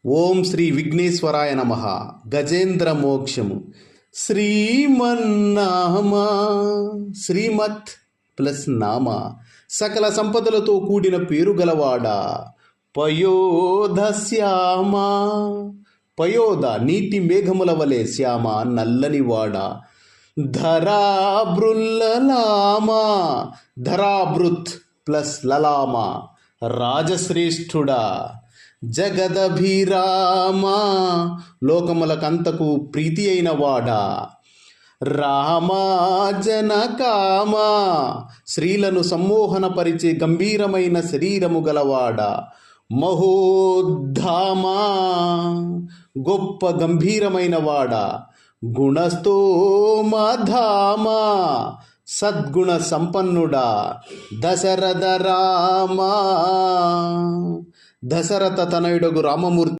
ఓం శ్రీ విఘ్నేశ్వరాయ నమః. గజేంద్ర మోక్షము. శ్రీమన్నామా, శ్రీమత్ ప్లస్ నామ, సకల సంపదలతో కూడిన పేరు గలవాడా. పయోధ శ్యామ, పయోధ నీటి మేఘముల వలె, శ్యామ నల్లనివాడా. ధరాభృల్లలామా, ధరాభృత్ ప్లస్ లలామ రాజశ్రేష్ఠుడా. జగదభిరామా, లోకములకంతకు ప్రీతి అయిన వాడా. రామా జనకామా, స్త్రీలను సమ్మోహనపరిచే గంభీరమైన శరీరము గలవాడా. మహోద్ధామా, గొప్ప గంభీరమైన వాడా. గుణస్థోమధామా, సద్గుణ సంపన్నుడా. దశరథ రామా, దశరథ తనయుడగు రామమూర్తి